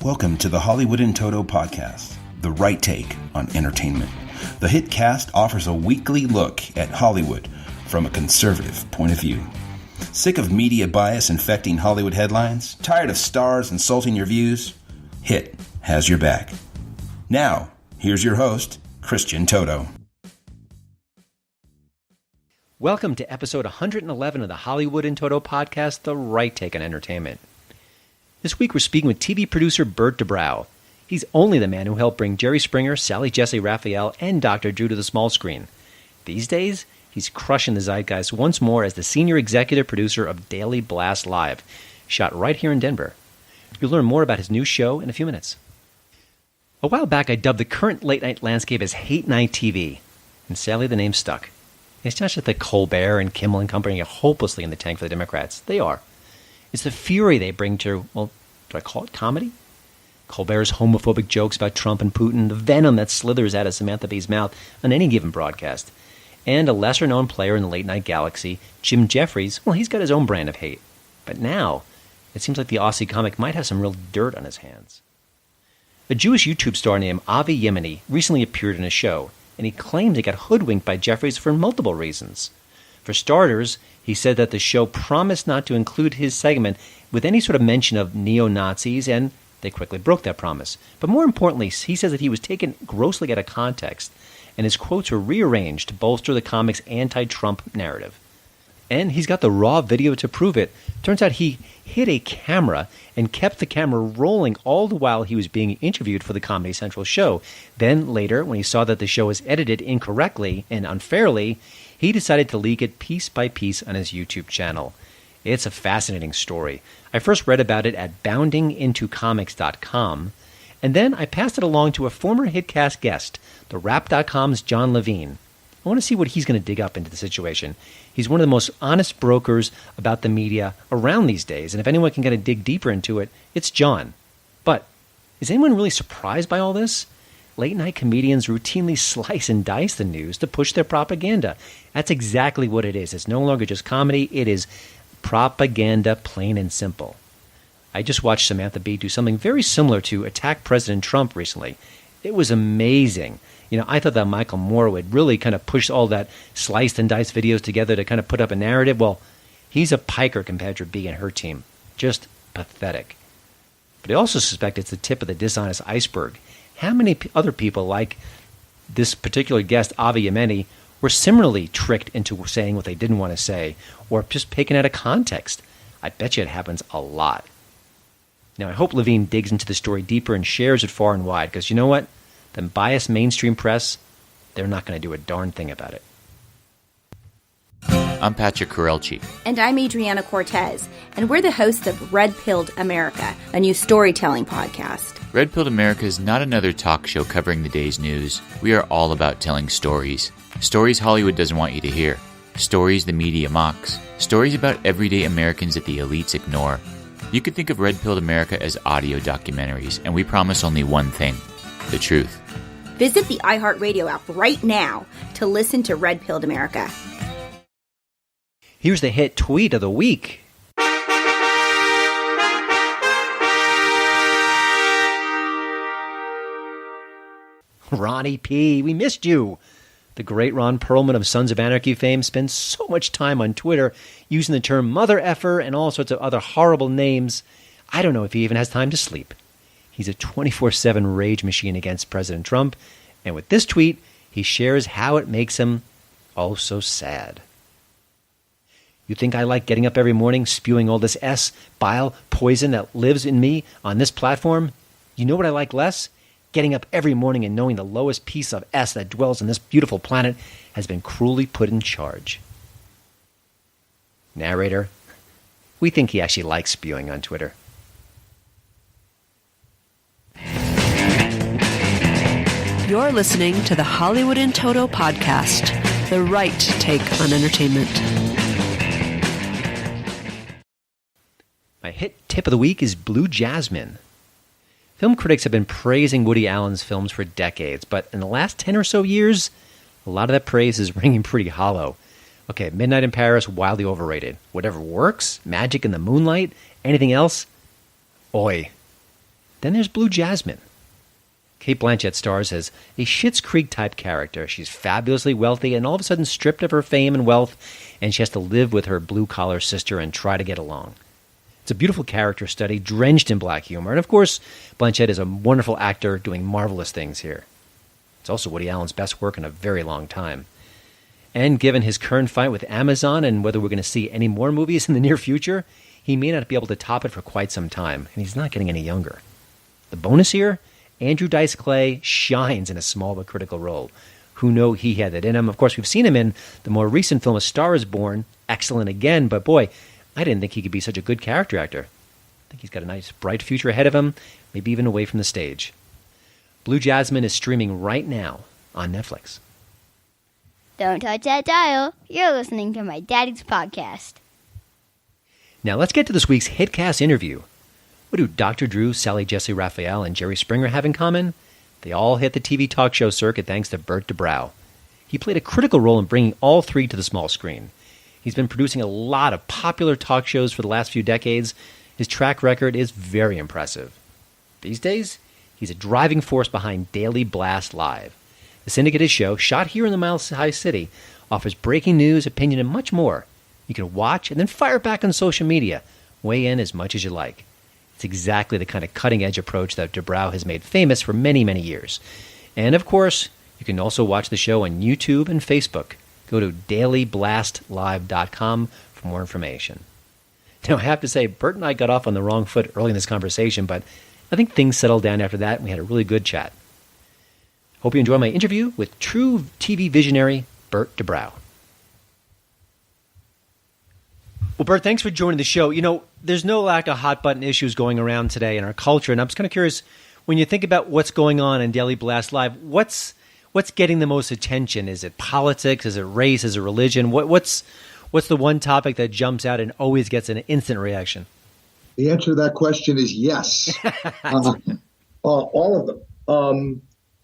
Welcome to the Hollywood in Toto podcast, the right take on entertainment. The HiT cast offers a weekly look at Hollywood from a conservative point of view. Sick of media bias infecting Hollywood headlines? Tired of stars insulting your views? HiT has your back. Now, here's your host, Christian Toto. Welcome to episode 111 of the Hollywood in Toto podcast, the right take on entertainment. This week we're speaking with TV producer Burt Dubrow. He's only the man who helped bring Jerry Springer, Sally Jessy Raphael, and Dr. Drew to the small screen. These days, he's crushing the zeitgeist once more as the senior executive producer of Daily Blast Live, shot right here in Denver. You'll learn more about his new show in a few minutes. A while back, I dubbed the current late-night landscape as Hate Night TV, and sadly the name stuck. It's not just that Colbert and Kimmel and company are hopelessly in the tank for the Democrats. They are. It's the fury they bring to, well, do I call it comedy? Colbert's homophobic jokes about Trump and Putin, the venom that slithers out of Samantha Bee's mouth on any given broadcast, and a lesser-known player in the late-night galaxy, Jim Jefferies, well, he's got his own brand of hate. But now, it seems like the Aussie comic might have some real dirt on his hands. A Jewish YouTube star named Avi Yemeni recently appeared in a show, and he claimed he got hoodwinked by Jefferies for multiple reasons. For starters, he said that the show promised not to include his segment with any sort of mention of neo-Nazis, and they quickly broke that promise. But more importantly, he says that he was taken grossly out of context, and his quotes were rearranged to bolster the comic's anti-Trump narrative. And he's got the raw video to prove it. Turns out he hid a camera and kept the camera rolling all the while he was being interviewed for the Comedy Central show. Then later, when he saw that the show was edited incorrectly and unfairly, he decided to leak it piece by piece on his YouTube channel. It's a fascinating story. I first read about it at boundingintocomics.com, and then I passed it along to a former HitCast guest, the Rap.com's John Levine. I want to see what he's going to dig up into the situation. He's one of the most honest brokers about the media around these days, and if anyone can get a dig deeper into it, it's John. But is anyone really surprised by all this? Late-night comedians routinely slice and dice the news to push their propaganda. That's exactly what it is. It's no longer just comedy. It is propaganda, plain and simple. I just watched Samantha Bee do something very similar to attack President Trump recently. It was amazing. You know, I thought that Michael Moore would really kind of push all that sliced and diced videos together to kind of put up a narrative. Well, he's a piker compared to Bee and her team. Just pathetic. But I also suspect it's the tip of the dishonest iceberg. How many other people like this particular guest, Avi Yemeni, were similarly tricked into saying what they didn't want to say or just taken out of context? I bet you it happens a lot. Now, I hope Levine digs into the story deeper and shares it far and wide, because you know what? The biased mainstream press, they're not going to do a darn thing about it. I'm Patrick Corelchi. And I'm Adriana Cortez, and we're the hosts of Red Pilled America, a new storytelling podcast. Red Pilled America is not another talk show covering the day's news. We are all about telling stories. Stories Hollywood doesn't want you to hear. Stories the media mocks. Stories about everyday Americans that the elites ignore. You could think of Red Pilled America as audio documentaries, and we promise only one thing: the truth. Visit the iHeartRadio app right now to listen to Red Pilled America. Here's the hit tweet of the week. Ronnie P., we missed you. The great Ron Perlman of Sons of Anarchy fame spends so much time on Twitter using the term mother effer and all sorts of other horrible names. I don't know if he even has time to sleep. He's a 24/7 rage machine against President Trump, and with this tweet, he shares how it makes him oh so sad. You think I like getting up every morning spewing all this S, bile, poison that lives in me on this platform? You know what I like less? Getting up every morning and knowing the lowest piece of S that dwells on this beautiful planet has been cruelly put in charge. Narrator, we think he actually likes spewing on Twitter. You're listening to the Hollywood in Toto podcast, the right take on entertainment. My hit tip of the week is Blue Jasmine. Film critics have been praising Woody Allen's films for decades, but in the last 10 or so years, a lot of that praise is ringing pretty hollow. Okay, Midnight in Paris, wildly overrated. Whatever works, Magic in the Moonlight, anything else, oi. Then there's Blue Jasmine. Cate Blanchett stars as a Schitt's Creek-type character. She's fabulously wealthy and all of a sudden stripped of her fame and wealth, and she has to live with her blue-collar sister and try to get along. It's a beautiful character study, drenched in black humor. And of course, Blanchett is a wonderful actor doing marvelous things here. It's also Woody Allen's best work in a very long time. And given his current fight with Amazon and whether we're going to see any more movies in the near future, he may not be able to top it for quite some time, and he's not getting any younger. The bonus here, Andrew Dice Clay shines in a small but critical role. Who knew he had that in him? Of course, we've seen him in the more recent film A Star is Born, excellent again, but boy, I didn't think he could be such a good character actor. I think he's got a nice, bright future ahead of him, maybe even away from the stage. Blue Jasmine is streaming right now on Netflix. Don't touch that dial. You're listening to my daddy's podcast. Now let's get to this week's HitCast interview. What do Dr. Drew, Sally Jesse Raphael, and Jerry Springer have in common? They all hit the TV talk show circuit thanks to Burt Dubrow. He played a critical role in bringing all three to the small screen. He's been producing a lot of popular talk shows for the last few decades. His track record is very impressive. These days, he's a driving force behind Daily Blast Live. The syndicated show, shot here in the Mile High City, offers breaking news, opinion, and much more. You can watch and then fire back on social media. Weigh in as much as you like. It's exactly the kind of cutting-edge approach that Dubrow has made famous for many, many years. And of course, you can also watch the show on YouTube and Facebook. Go to dailyblastlive.com for more information. Now, I have to say, Burt and I got off on the wrong foot early in this conversation, but I think things settled down after that, and we had a really good chat. Hope you enjoy my interview with true TV visionary Burt Dubrow. Well, Burt, thanks for joining the show. You know, there's no lack of hot-button issues going around today in our culture, and I'm just kind of curious, when you think about what's going on in Daily Blast Live, what's getting the most attention? Is it politics? Is it race? Is it religion? What's the one topic that jumps out and always gets an instant reaction? The answer to that question is yes. All of them.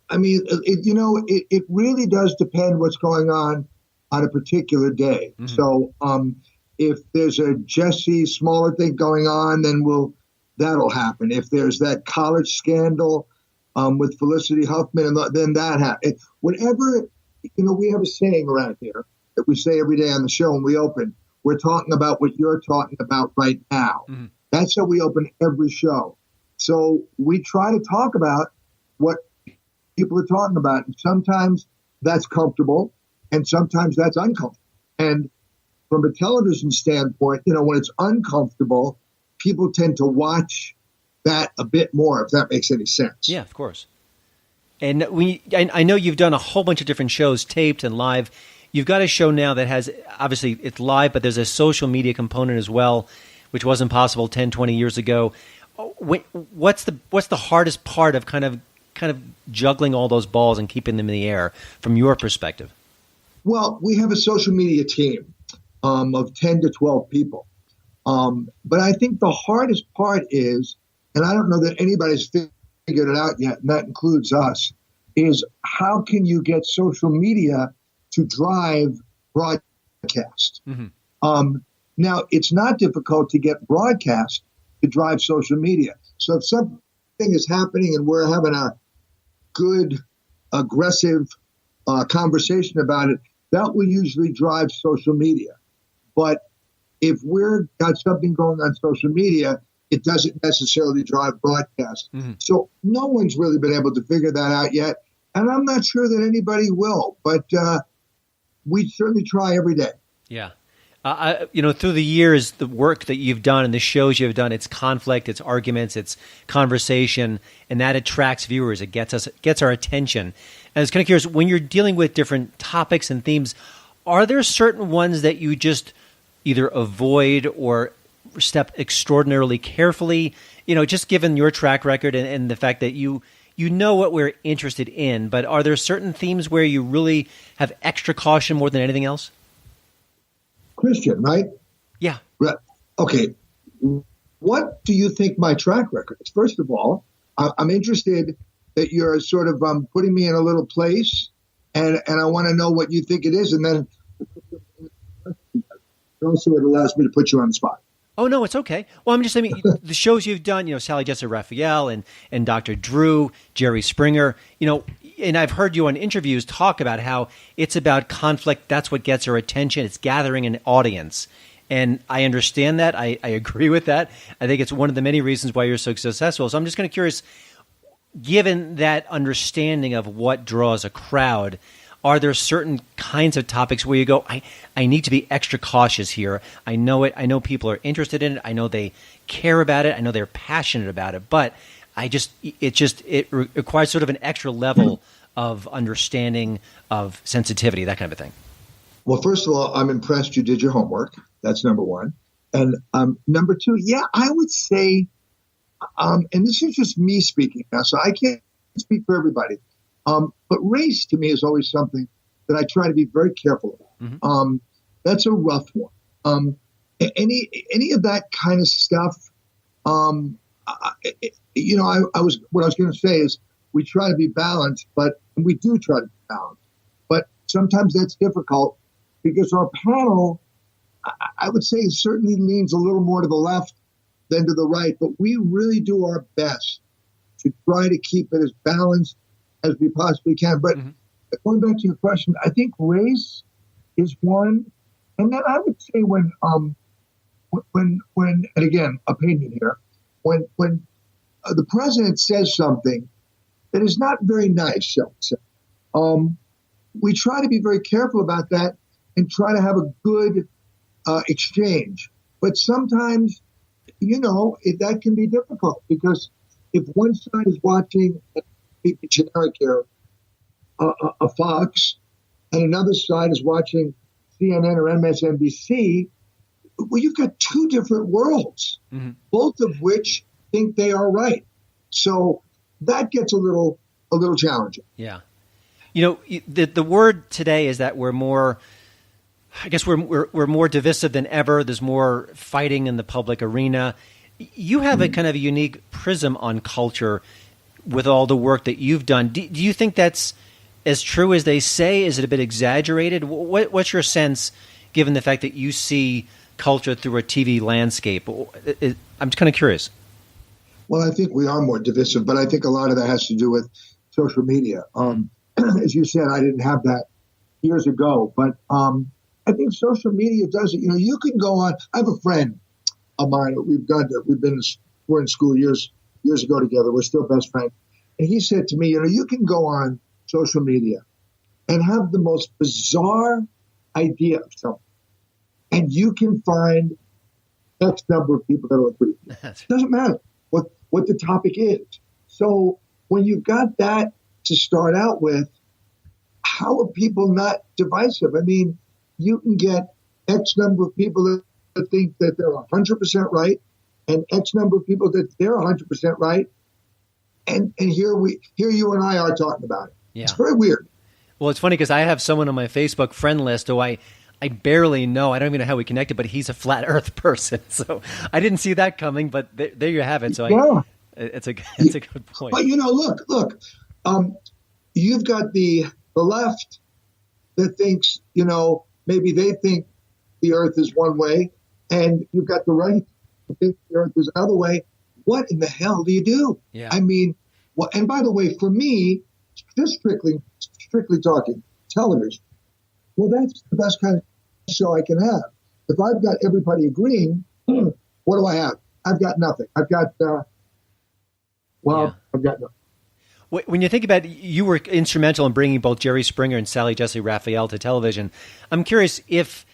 I mean, it really does depend what's going on a particular day. Mm-hmm. So if there's a Jesse Smollett thing going on, then that'll happen. If there's that college scandal with Felicity Huffman, then that happens. Whenever, we have a saying around here that we say every day on the show when we open, we're talking about what you're talking about right now. Mm-hmm. That's how we open every show. So we try to talk about what people are talking about. And sometimes that's comfortable and sometimes that's uncomfortable. And from a television standpoint, when it's uncomfortable, people tend to watch that a bit more, if that makes any sense. Yeah, of course. And I know you've done a whole bunch of different shows, taped and live. You've got a show now that has, obviously it's live, but there's a social media component as well, which wasn't possible 10, 20 years ago. What's the hardest part of kind of juggling all those balls and keeping them in the air from your perspective? Well, we have a social media team of 10 to 12 people. But I think the hardest part is, and I don't know that anybody's figured it out yet, and that includes us, is how can you get social media to drive broadcast? Mm-hmm. Now, it's not difficult to get broadcast to drive social media. So if something is happening and we're having a good, aggressive conversation about it, that will usually drive social media. But if we've got something going on social media, it doesn't necessarily drive broadcast. Mm-hmm. So no one's really been able to figure that out yet. And I'm not sure that anybody will, but we certainly try every day. Yeah. Through the years, the work that you've done and the shows you've done, it's conflict, it's arguments, it's conversation, and that attracts viewers. It gets our attention. And I was kind of curious, when you're dealing with different topics and themes, are there certain ones that you just either avoid or step extraordinarily carefully? Just given your track record and the fact that you know what we're interested in, but are there certain themes where you really have extra caution more than anything else? Christian, right? Yeah. Okay. What do you think my track record is? First of all, I'm interested that you're sort of putting me in a little place, and I want to know what you think it is. And then Also, it allows me to put you on the spot. Oh, no, it's okay. Well, I'm just saying, the shows you've done, Sally Jessy Raphael and Dr. Drew, Jerry Springer, and I've heard you on interviews talk about how it's about conflict. That's what gets our attention. It's gathering an audience. And I understand that. I agree with that. I think it's one of the many reasons why you're so successful. So I'm just kind of curious, given that understanding of what draws a crowd, are there certain kinds of topics where you go, I need to be extra cautious here. I know it. I know people are interested in it. I know they care about it. I know they're passionate about it. But it requires sort of an extra level of understanding, of sensitivity, that kind of a thing. Well, first of all, I'm impressed you did your homework. That's number one. And number two, yeah, I would say, and this is just me speaking now, so I can't speak for everybody. But race to me is always something that I try to be very careful about. Mm-hmm. That's a rough one. Any of that kind of stuff, what I was going to say is we try to be balanced, but we do try to be balanced. But sometimes that's difficult because our panel, I would say, certainly leans a little more to the left than to the right, but we really do our best to try to keep it as balanced as we possibly can. But going back to your question, I think race is one. And then I would say when and again, opinion here, when the president says something that is not very nice, shall we say, we try to be very careful about that and try to have a good exchange. But sometimes, that can be difficult because if one side is watching, be generic here, a Fox, and another side is watching CNN or MSNBC, well, you've got two different worlds, both of which think they are right. So that gets a little challenging. Yeah. The word today is that we're more, I guess we're more divisive than ever. There's more fighting in the public arena. You have a kind of a unique prism on culture with all the work that you've done. Do you think that's as true as they say? Is it a bit exaggerated? What's your sense, given the fact that you see culture through a TV landscape? I'm just kind of curious. Well, I think we are more divisive, but I think a lot of that has to do with social media. As you said, I didn't have that years ago, but I think social media does it. You can go on. I have a friend of mine. We're in school years ago together. We're still best friends. And he said to me, you can go on social media and have the most bizarre idea of something, and you can find X number of people that will agree with you. It doesn't matter what the topic is. So when you've got that to start out with, how are people not divisive? I mean, you can get X number of people that think that they're 100% right, and X number of people that they're 100% right, and here you and I are talking about it. Yeah. It's very weird. Well, it's funny because I have someone on my Facebook friend list who I barely know. I don't even know how we connected, but he's a flat Earth person. So I didn't see that coming. But there you have it. So it's a good point. But look. You've got the left that thinks maybe they think the Earth is one way, and you've got the right that think the Earth is another way. What in the hell do you do? Yeah. I mean, well, and by the way, for me, just strictly talking television, well, that's the best kind of show I can have. If I've got everybody agreeing, what do I have? I've got nothing. I've got nothing. When you think about it, you were instrumental in bringing both Jerry Springer and Sally Jessy Raphael to television. I'm curious if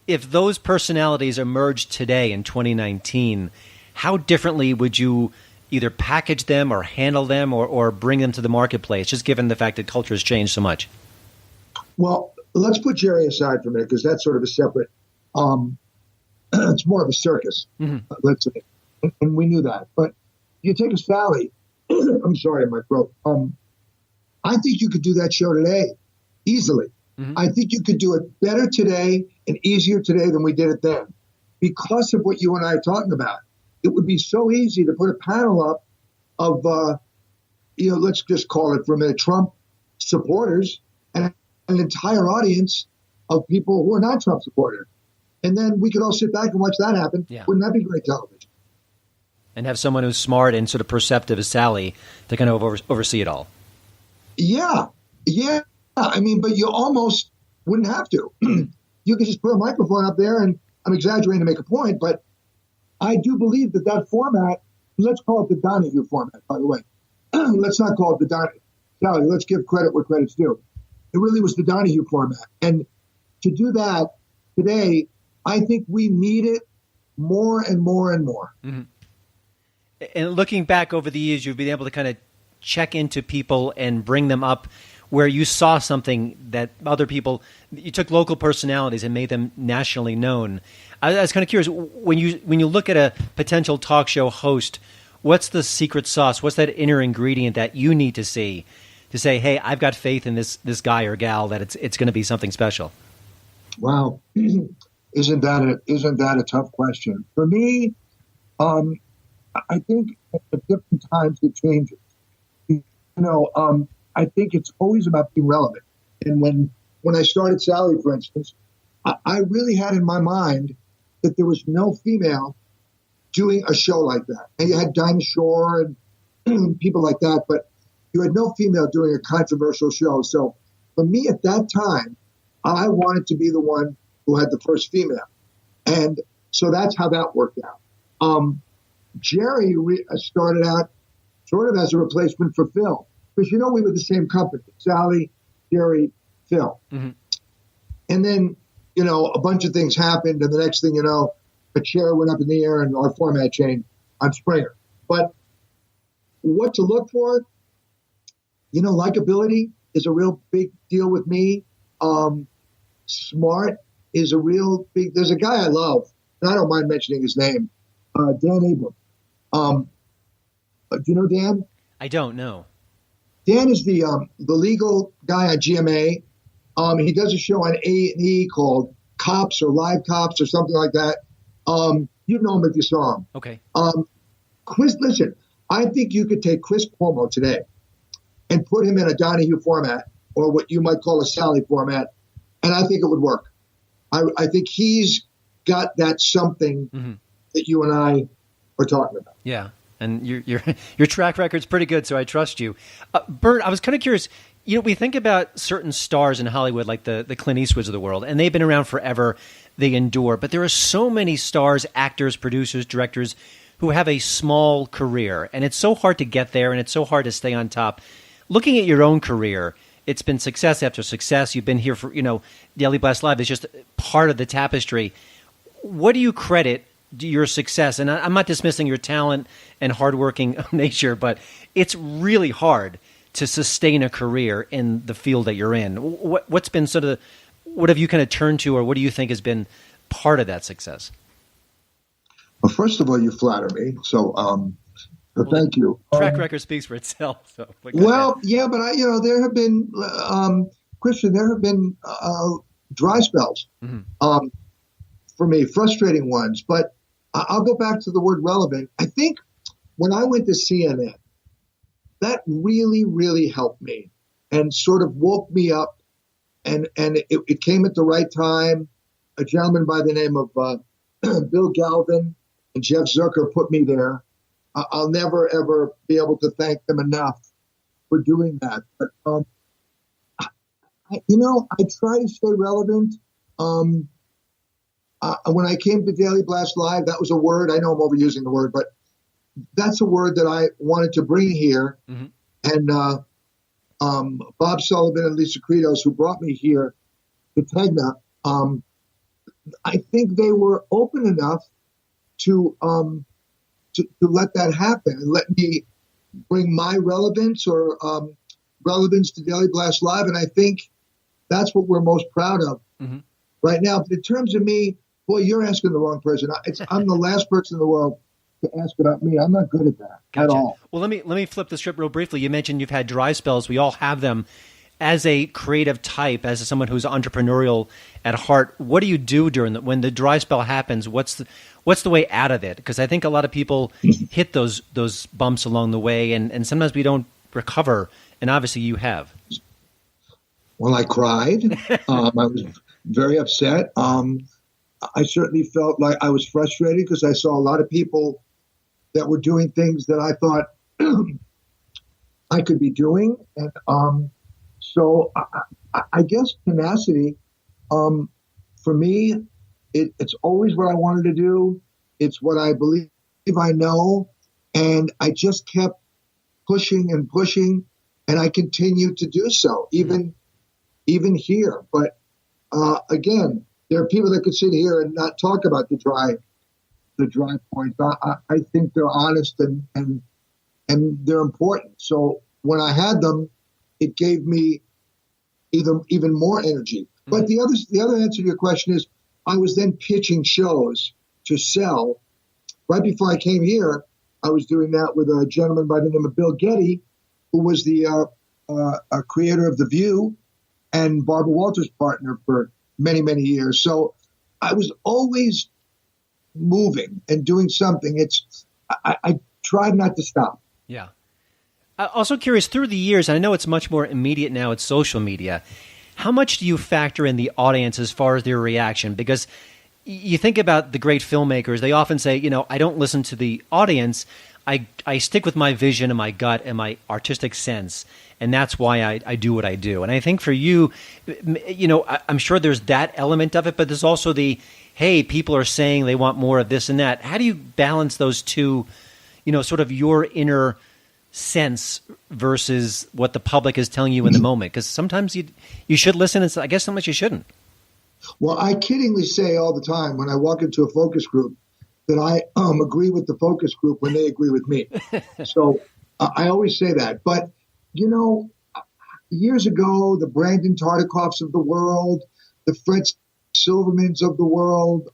those personalities emerged today in 2019, how differently would you either package them or handle them or bring them to the marketplace, just given the fact that culture has changed so much? Well, let's put Jerry aside for a minute because that's sort of a separate, it's more of a circus, let's say. And we knew that. But you take a Sally, I'm sorry, my throat. I think you could do that show today easily. I think you could do it better today and easier today than we did it then because of what you and I are talking about. It would be so easy to put a panel up of, let's just call it for a minute, Trump supporters and an entire audience of people who are not Trump supporters. and then we could all sit back and watch that happen. Yeah. Wouldn't that be great television? And have someone who's smart and sort of perceptive as Sally to kind of oversee it all. Yeah. I mean, but you almost wouldn't have to. You could just put a microphone up there, and I'm exaggerating to make a point, but I do believe that format, let's call it the Donahue format, by the way. Let's not call it the Donahue. Sally, let's give credit where credit's due. It really was the Donahue format. And to do that today, I think we need it more and more and more. Mm-hmm. And looking back over the years, you've been able to kind of check into people and bring them up where you saw something that other people, you took local personalities and made them nationally known. I was kind of curious, when you look at a potential talk show host, what's the secret sauce? What's that inner ingredient that you need to see to say, hey, I've got faith in this guy or gal that it's going to be something special? Wow. Isn't that a tough question? For me, I think at different times it changes. I think it's always about being relevant. And when I started Sally, for instance, I really had in my mind that there was no female doing a show like that. And you had Dinah Shore and people like that, but you had no female doing a controversial show. So for me at that time, I wanted to be the one who had the first female. And so that's how that worked out. Jerry started out sort of as a replacement for Phil. Because, we were the same company, Sally, Jerry, Phil. Mm-hmm. And then, a bunch of things happened. And the next thing you know, a chair went up in the air and our format changed on Springer. But what to look for? Likability is a real big deal with me. Smart is a real big, there's a guy I love, and I don't mind mentioning his name, Dan Abram. Do you know Dan? I don't know. Dan is the legal guy on GMA. He does a show on A&E called Cops or Live Cops or something like that. You'd know him if you saw him. Okay. Listen, I think you could take Chris Cuomo today and put him in a Donahue format or what you might call a Sally format, and I think it would work. I think he's got that something that you and I are talking about. Yeah. And your track record's pretty good, so I trust you. Burt, I was kind of curious. We think about certain stars in Hollywood, like the Clint Eastwoods of the world, and they've been around forever. They endure. But there are so many stars, actors, producers, directors who have a small career, and it's so hard to get there, and it's so hard to stay on top. Looking at your own career, it's been success after success. You've been here for, Daily Blast Live is just part of the tapestry. What do you credit your success? And I'm not dismissing your talent and hardworking nature, but it's really hard to sustain a career in the field that you're in. What's been what have you kind of turned to, or what do you think has been part of that success? Well, first of all, you flatter me. So, thank you. Track record speaks for itself. So, yeah, but there have been, Christian, there have been dry spells for me, frustrating ones, but I'll go back to the word relevant. I think when I went to CNN, that really, really helped me and sort of woke me up. And it came at the right time. A gentleman by the name of Bill Galvin and Jeff Zucker put me there. I'll never, ever be able to thank them enough for doing that. But, I try to stay relevant. When I came to Daily Blast Live, that was a word. I know I'm overusing the word, but that's a word that I wanted to bring here. Mm-hmm. And Bob Sullivan and Lisa Credos, who brought me here to Tegna, I think they were open enough to let that happen and let me bring my relevance or relevance to Daily Blast Live. And I think that's what we're most proud of right now. But in terms of me, boy, you're asking the wrong person. I'm the last person in the world to ask about me. I'm not good at that at all. Well, let me flip the script real briefly. You mentioned you've had dry spells. We all have them. As a creative type, as someone who's entrepreneurial at heart, what do you do when the dry spell happens? What's the way out of it? Because I think a lot of people hit those bumps along the way, and sometimes we don't recover. And obviously, you have. Well, I cried. I was very upset. I certainly felt like I was frustrated because I saw a lot of people that were doing things that I thought I could be doing. And so I guess tenacity, for me, it's always what I wanted to do. It's what I believe I know. And I just kept pushing and pushing, and I continue to do so, even here. But again, there are people that could sit here and not talk about the dry points. I think they're honest and they're important. So when I had them, it gave me even more energy. But the other answer to your question is, I was then pitching shows to sell. Right before I came here, I was doing that with a gentleman by the name of Bill Getty, who was the creator of The View and Barbara Walters' partner for many, many years. So I was always moving and doing something. I tried not to stop. Yeah. I'm also curious, through the years, and I know it's much more immediate now, it's social media, how much do you factor in the audience as far as their reaction? Because you think about the great filmmakers, they often say, I don't listen to the audience. I stick with my vision and my gut and my artistic sense, and that's why I do what I do. And I think for you, I'm sure there's that element of it, but there's also the, hey, people are saying they want more of this and that. How do you balance those two, sort of your inner sense versus what the public is telling you in the moment? Because sometimes you should listen, and I guess sometimes you shouldn't. Well, I kiddingly say all the time when I walk into a focus group that I agree with the focus group when they agree with me. So I always say that. But, years ago, the Brandon Tartikoffs of the world, the Fred Silvermans of the world,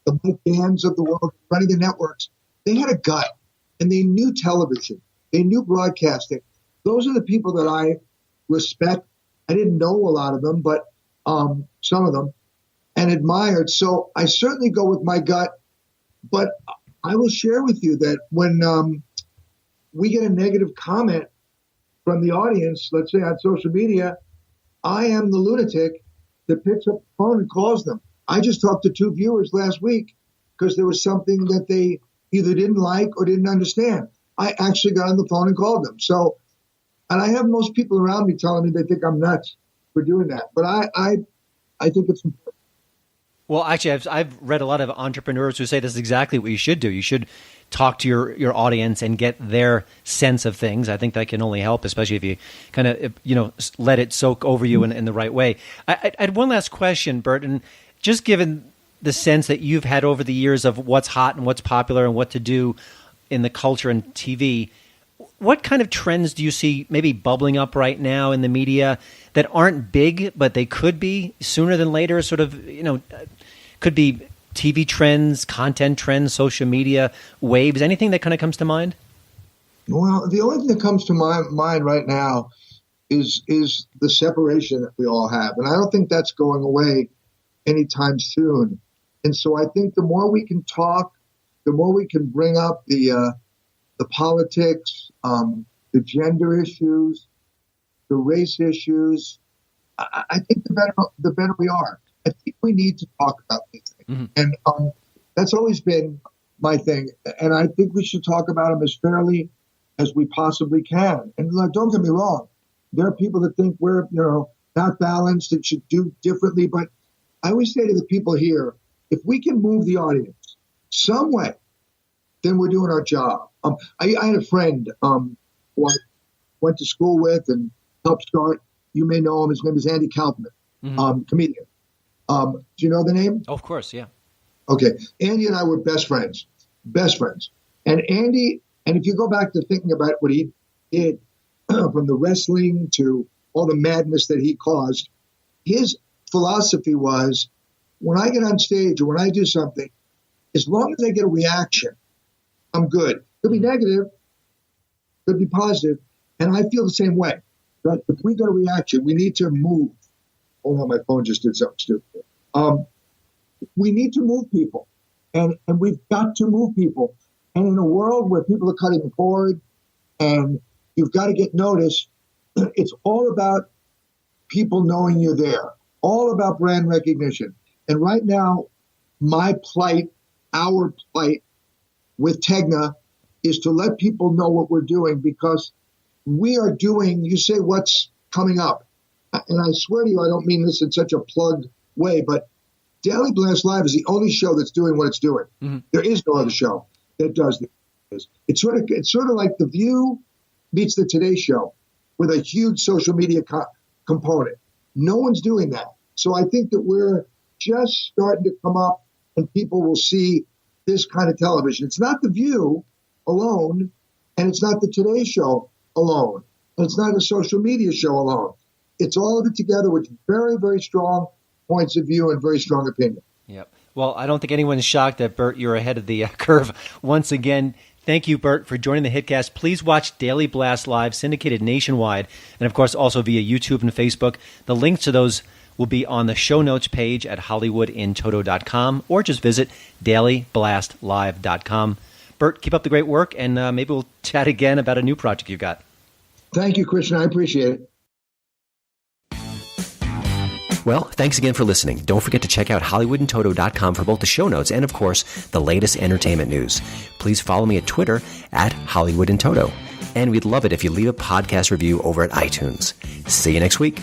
the Mike Gans of the world, running the networks, they had a gut, and they knew television. They knew broadcasting. Those are the people that I respect. I didn't know a lot of them, but some of them, and admired. So I certainly go with my gut. But I will share with you that when we get a negative comment from the audience, let's say on social media, I am the lunatic that picks up the phone and calls them. I just talked to 2 viewers last week because there was something that they either didn't like or didn't understand. I actually got on the phone and called them. So, and I have most people around me telling me they think I'm nuts for doing that. But I think it's important. Well, actually, I've read a lot of entrepreneurs who say this is exactly what you should do. You should talk to your audience and get their sense of things. I think that can only help, especially if you kind of, let it soak over you in the right way. I had one last question, Burt, and just given the sense that you've had over the years of what's hot and what's popular and what to do in the culture and TV, what kind of trends do you see maybe bubbling up right now in the media that aren't big, but they could be sooner than later, sort of, could be TV trends, content trends, social media waves, anything that kind of comes to mind? Well, the only thing that comes to my mind right now is the separation that we all have. And I don't think that's going away anytime soon. And so I think the more we can talk, the more we can bring up the politics, the gender issues, the race issues, I think the better we are. I think we need to talk about these things. Mm-hmm. And that's always been my thing. And I think we should talk about them as fairly as we possibly can. And don't get me wrong. There are people that think we're, not balanced and should do differently. But I always say to the people here, if we can move the audience some way, then we're doing our job. I had a friend who I went to school with and helped start. You may know him. His name is Andy Kaufman, comedian. Do you know the name? Oh, of course, yeah. Okay. Andy and I were best friends. And Andy, and if you go back to thinking about what he did from the wrestling to all the madness that he caused, his philosophy was, when I get on stage or when I do something, as long as I get a reaction, I'm good. Could be negative, could be positive, and I feel the same way. But if we get a reaction, we need to move. Hold on, my phone just did something stupid. We need to move people, and we've got to move people. And in a world where people are cutting the cord and you've got to get noticed, it's all about people knowing you're there, all about brand recognition. And right now, my plight, our plight with Tegna is to let people know what we're doing, because we are doing, you say what's coming up. And I swear to you, I don't mean this in such a plugged way, but Daily Blast Live is the only show that's doing what it's doing. Mm-hmm. There is no other show that does this. It's sort of like The View meets the Today Show with a huge social media component. No one's doing that. So I think that we're just starting to come up, and people will see this kind of television. It's not The View alone, and it's not the Today Show alone, and it's not a social media show alone. It's all of it together with very, very strong points of view and very strong opinion. Yep. Well, I don't think anyone's shocked that, Burt, you're ahead of the curve once again. Thank you, Burt, for joining the HitCast. Please watch Daily Blast Live, syndicated nationwide, and of course also via YouTube and Facebook. The links to those will be on the show notes page at HollywoodInToto.com, or just visit DailyBlastLive.com. Burt, keep up the great work, and maybe we'll chat again about a new project you've got. Thank you, Christian. I appreciate it. Well, thanks again for listening. Don't forget to check out HollywoodInToto.com for both the show notes and, of course, the latest entertainment news. Please follow me at Twitter at HollywoodInToto. And we'd love it if you leave a podcast review over at iTunes. See you next week.